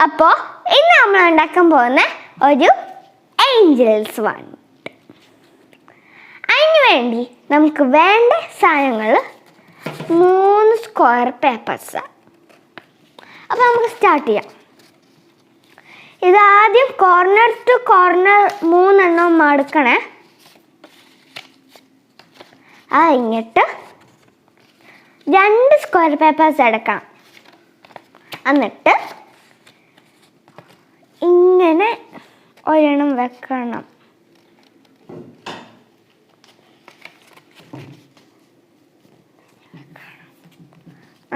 അപ്പോൾ ഇന്ന് നമ്മൾ ഉണ്ടാക്കാൻ പോകുന്ന ഒരു ഏഞ്ചൽസ് വൺ. അതിന് വേണ്ടി നമുക്ക് വേണ്ട സാധനങ്ങൾ 3 സ്ക്വയർ പേപ്പേഴ്സ്. അപ്പോൾ നമുക്ക് സ്റ്റാർട്ട് ചെയ്യാം. ഇതാദ്യം കോർണർ ടു കോർണർ 3 എണ്ണം മടക്കണേ. കഴിഞ്ഞിട്ട് 2 സ്ക്വയർ പേപ്പേഴ്സ് എടുക്കണം. എന്നിട്ട് ഇങ്ങനെ ഒരെണ്ണം വെക്കണം.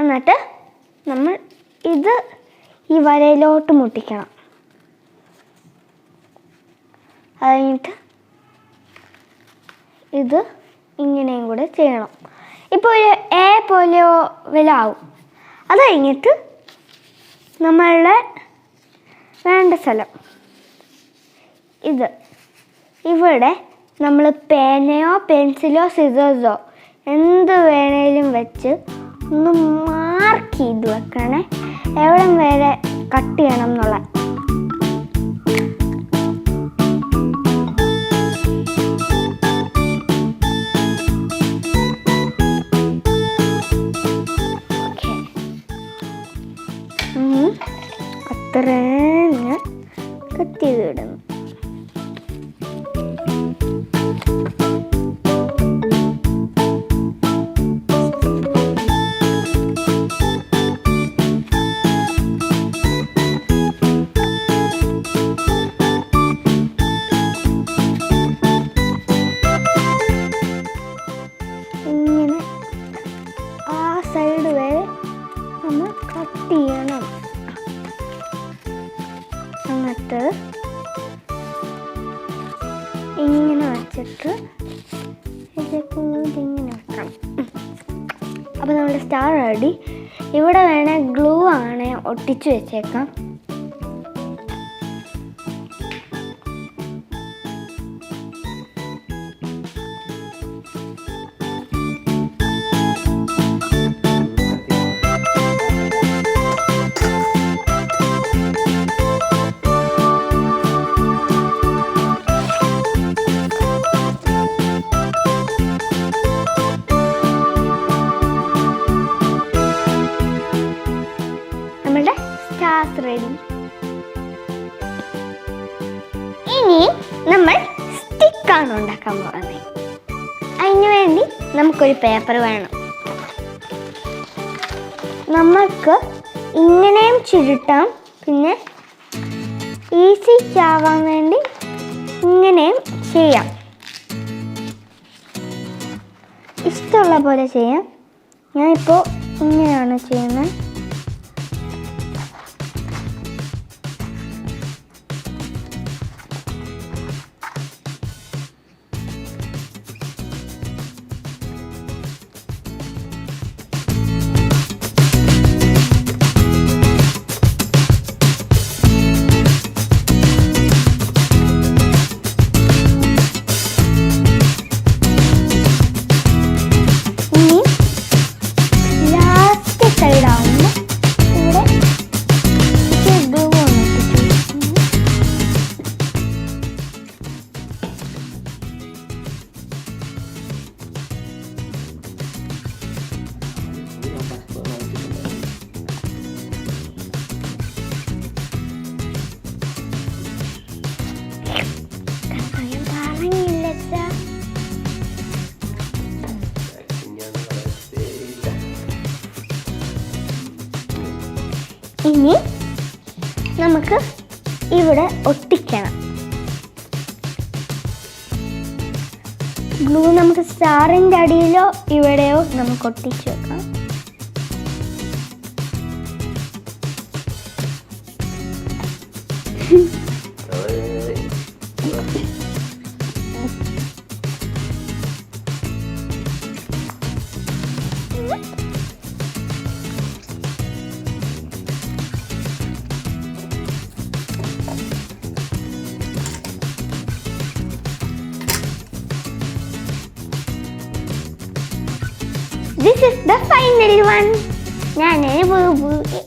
എന്നിട്ട് നമ്മൾ ഇത് ഈ വരയിലോട്ട് മുട്ടിക്കണം. കഴിഞ്ഞിട്ട് ഇത് ഇങ്ങനെയും കൂടെ ചെയ്യണം. ഇപ്പോൾ ഒരു എ പോലെയോ വലാവും. അത് കഴിഞ്ഞിട്ട് നമ്മളുടെ വേണ്ട സ്ഥലം ഇവിടെ നമ്മൾ പേനയോ പെൻസിലോ സിസേഴ്സോ എന്ത് വേണേലും വെച്ച് ഒന്ന് മാർക്ക് ചെയ്ത് വെക്കണേ, എവിടെ വരെ കട്ട് ചെയ്യണം എന്നുള്ള. അത്രയും കട്ട് ചെയ്തിടുന്നു. ഇങ്ങനെ ആ സൈഡ് വരെ നമ്മൾ കട്ട് ചെയ്യണം. എന്നിട്ട് ഇങ്ങനെ വെച്ചിട്ട് ഇങ്ങനെ വെക്കണം. അപ്പോൾ നമ്മുടെ സ്റ്റാർ റെഡി. ഇവിടെ വേണേൽ ഗ്ലൂ ആണ് ഒട്ടിച്ച് വെച്ചേക്കാം. റെഡി. ഇനി നമ്മൾ സ്റ്റിക്കാണ് ഉണ്ടാക്കാൻ പോകുന്നത്. അതിന് വേണ്ടി നമുക്കൊരു പേപ്പർ വേണം. നമുക്ക് ഇങ്ങനെയും ചുരുട്ടാം, പിന്നെ ഈസി ആവാൻ വേണ്ടി ഇങ്ങനെയും ചെയ്യാം. ഇഷ്ടമുള്ള പോലെ ചെയ്യാം. ഞാനിപ്പോൾ ഇങ്ങനെയാണ് ചെയ്യുന്നത്. ഇനി നമുക്ക് ഇവിടെ ഒട്ടിക്കണം. ഗ്ലൂ നമുക്ക് സ്റ്റാറിൻ്റെ അടിയിലോ ഇവിടെയോ നമുക്ക് ഒട്ടിച്ച് വെക്കാം. This is the final one. Boo boo.